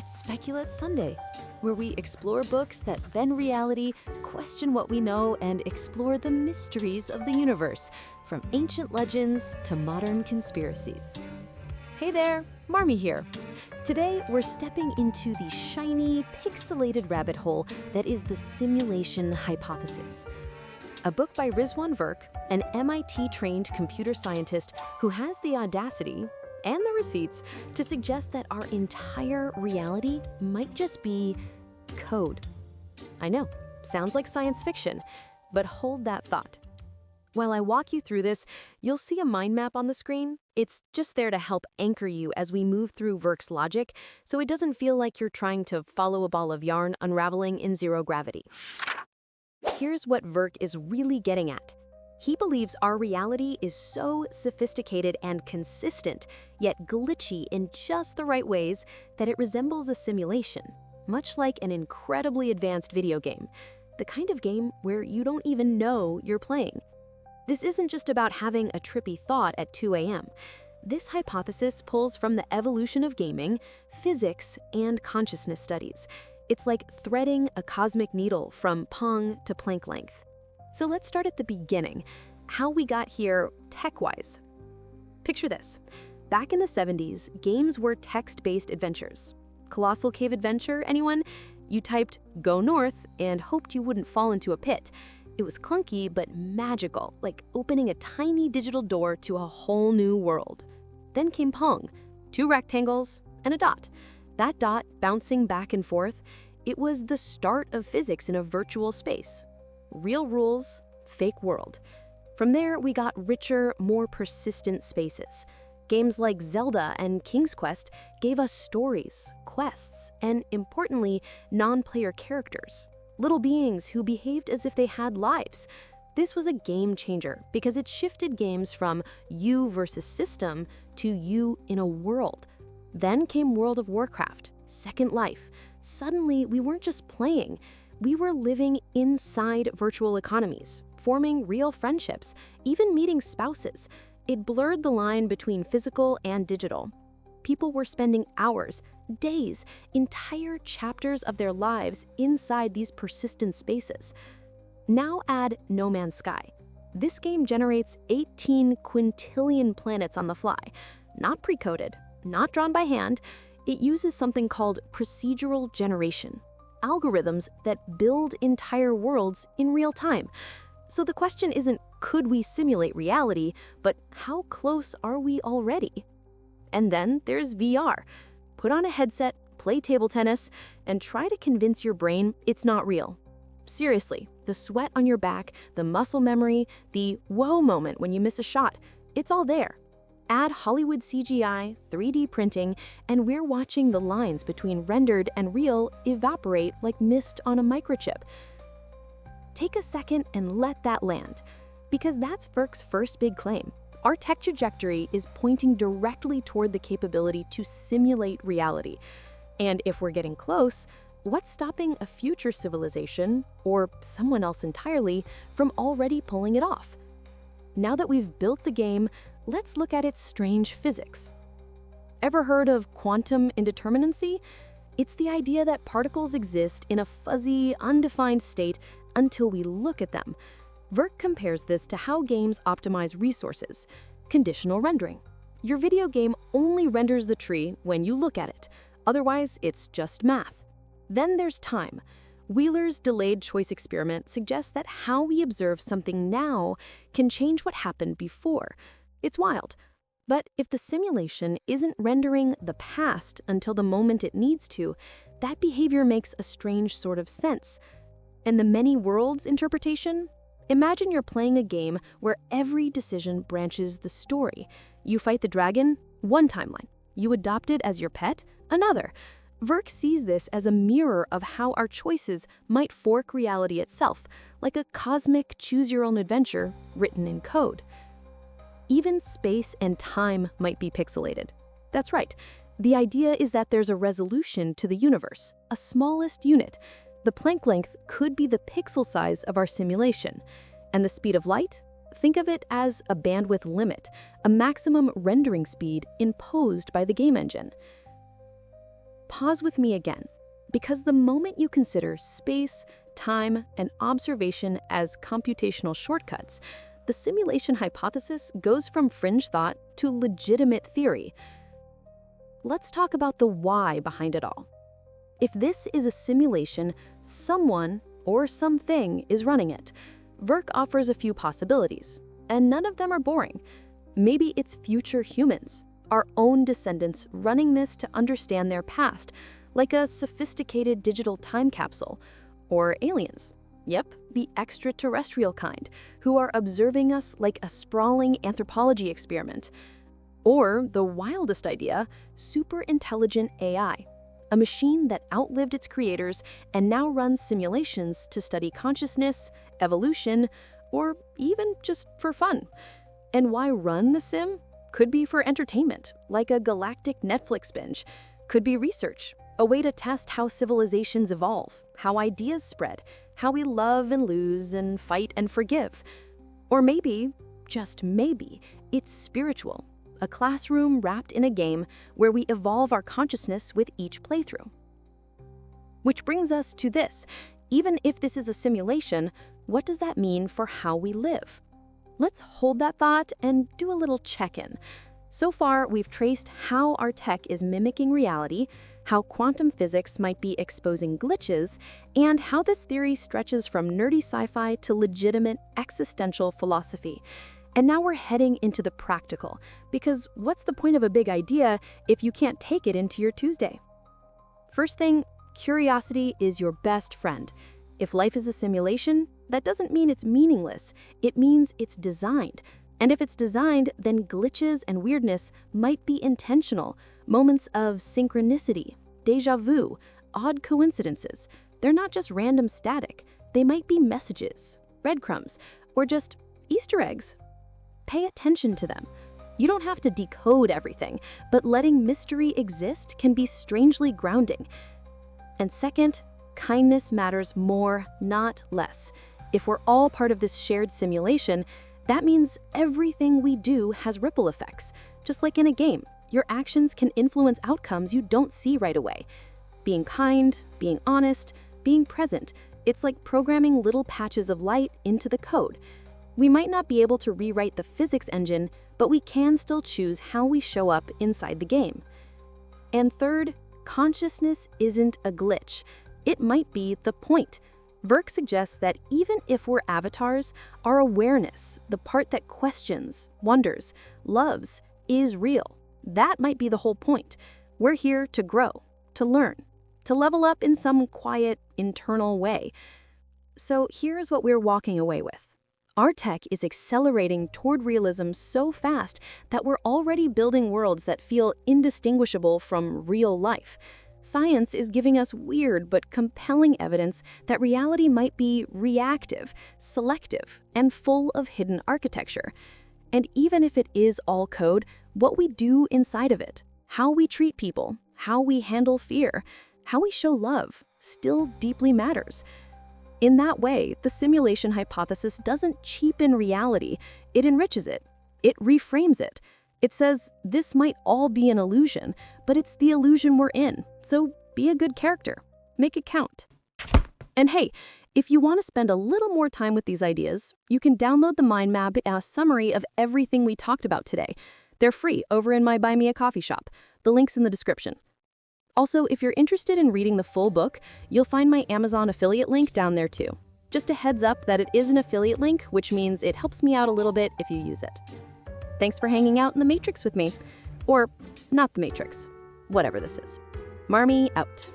It's Speculate Sunday, where we explore books that bend reality, question what we know, and explore the mysteries of the universe, from ancient legends to modern conspiracies. Hey there, Marmie here. Today, we're stepping into the shiny, pixelated rabbit hole that is the simulation hypothesis. A book by Rizwan Virk, an MIT-trained computer scientist who has the audacity and the receipts to suggest that our entire reality might just be code. I know, sounds like science fiction, but hold that thought. While I walk you through this, you'll see a mind map on the screen. It's just there to help anchor you as we move through Virk's logic, so it doesn't feel like you're trying to follow a ball of yarn unraveling in zero gravity. Here's what Virk is really getting at. He believes our reality is so sophisticated and consistent, yet glitchy in just the right ways, that it resembles a simulation, much like an incredibly advanced video game, the kind of game where you don't even know you're playing. This isn't just about having a trippy thought at 2 a.m. This hypothesis pulls from the evolution of gaming, physics, and consciousness studies. It's like threading a cosmic needle from Pong to Planck length. So let's start at the beginning, how we got here tech-wise. Picture this. Back in the 70s, games were text-based adventures. Colossal Cave Adventure, anyone? You typed "go north" and hoped you wouldn't fall into a pit. It was clunky but magical, like opening a tiny digital door to a whole new world. Then came Pong, 2 rectangles and a dot. That dot bouncing back and forth, it was the start of physics in a virtual space. Real rules, fake world. From there, we got richer, more persistent spaces. Games like Zelda and King's Quest gave us stories, quests, and importantly, non-player characters. Little beings who behaved as if they had lives. This was a game changer because it shifted games from you versus system to you in a world. Then came World of Warcraft, Second Life. Suddenly, we weren't just playing. We were living inside virtual economies, forming real friendships, even meeting spouses. It blurred the line between physical and digital. People were spending hours, days, entire chapters of their lives inside these persistent spaces. Now add No Man's Sky. This game generates 18 quintillion planets on the fly, not pre-coded, not drawn by hand. It uses something called procedural generation, algorithms that build entire worlds in real time. So the question isn't, could we simulate reality, but how close are we already? And then there's VR. Put on a headset, play table tennis, and try to convince your brain it's not real. Seriously, the sweat on your back, the muscle memory, the whoa moment when you miss a shot, it's all there. Add Hollywood CGI, 3D printing, and we're watching the lines between rendered and real evaporate like mist on a microchip. Take a second and let that land, because that's Virk's first big claim. Our tech trajectory is pointing directly toward the capability to simulate reality. And if we're getting close, what's stopping a future civilization, or someone else entirely, from already pulling it off? Now that we've built the game, let's look at its strange physics. Ever heard of quantum indeterminacy? It's the idea that particles exist in a fuzzy, undefined state until we look at them. Virk compares this to how games optimize resources. Conditional rendering. Your video game only renders the tree when you look at it. Otherwise, it's just math. Then there's time. Wheeler's delayed choice experiment suggests that how we observe something now can change what happened before. It's wild. But if the simulation isn't rendering the past until the moment it needs to, that behavior makes a strange sort of sense. And the many worlds interpretation? Imagine you're playing a game where every decision branches the story. You fight the dragon, one timeline. You adopt it as your pet, another. Virk sees this as a mirror of how our choices might fork reality itself, like a cosmic choose-your-own-adventure written in code. Even space and time might be pixelated. That's right. The idea is that there's a resolution to the universe, a smallest unit. The Planck length could be the pixel size of our simulation. And the speed of light? Think of it as a bandwidth limit, a maximum rendering speed imposed by the game engine. pause with me again, because the moment you consider space, time, and observation as computational shortcuts, the simulation hypothesis goes from fringe thought to legitimate theory. Let's talk about the why behind it all. If this is a simulation, someone or something is running it. Virk offers a few possibilities, and none of them are boring. Maybe it's future humans, our own descendants running this to understand their past, like a sophisticated digital time capsule. Or aliens. Yep, the extraterrestrial kind, who are observing us like a sprawling anthropology experiment. Or the wildest idea, super intelligent AI, a machine that outlived its creators and now runs simulations to study consciousness, evolution, or even just for fun. And why run the sim? Could be for entertainment, like a galactic Netflix binge. Could be research, a way to test how civilizations evolve, how ideas spread, how we love and lose and fight and forgive. Or maybe, just maybe, it's spiritual, a classroom wrapped in a game where we evolve our consciousness with each playthrough. Which brings us to this. Even if this is a simulation, what does that mean for how we live? Let's hold that thought and do a little check-in. So far, we've traced how our tech is mimicking reality, how quantum physics might be exposing glitches, and how this theory stretches from nerdy sci-fi to legitimate existential philosophy. And now we're heading into the practical, because what's the point of a big idea if you can't take it into your Tuesday? First thing, curiosity is your best friend. If life is a simulation, that doesn't mean it's meaningless. It means it's designed. And if it's designed, then glitches and weirdness might be intentional. Moments of synchronicity, déjà vu, odd coincidences. They're not just random static. They might be messages, breadcrumbs, or just Easter eggs. Pay attention to them. You don't have to decode everything, but letting mystery exist can be strangely grounding. And second, kindness matters more, not less. If we're all part of this shared simulation, that means everything we do has ripple effects. Just like in a game, your actions can influence outcomes you don't see right away. Being kind, being honest, being present, it's like programming little patches of light into the code. We might not be able to rewrite the physics engine, but we can still choose how we show up inside the game. And third, consciousness isn't a glitch. It might be the point. Virk suggests that even if we're avatars, our awareness, the part that questions, wonders, loves, is real. That might be the whole point. We're here to grow, to learn, to level up in some quiet, internal way. So here's what we're walking away with. Our tech is accelerating toward realism so fast that we're already building worlds that feel indistinguishable from real life. Science is giving us weird but compelling evidence that reality might be reactive, selective, and full of hidden architecture. And even if it is all code, what we do inside of it, how we treat people, how we handle fear, how we show love, still deeply matters. In that way, the simulation hypothesis doesn't cheapen reality, it enriches it. It reframes it. It says, this might all be an illusion, but it's the illusion we're in, so be a good character. Make it count. And hey, if you want to spend a little more time with these ideas, you can download the mind map and a summary of everything we talked about today. They're free over in my Buy Me a Coffee shop. The link's in the description. Also, if you're interested in reading the full book, you'll find my Amazon affiliate link down there too. Just a heads up that it is an affiliate link, which means it helps me out a little bit if you use it. Thanks for hanging out in the Matrix with me. Or not the Matrix. Whatever this is. Marmie out.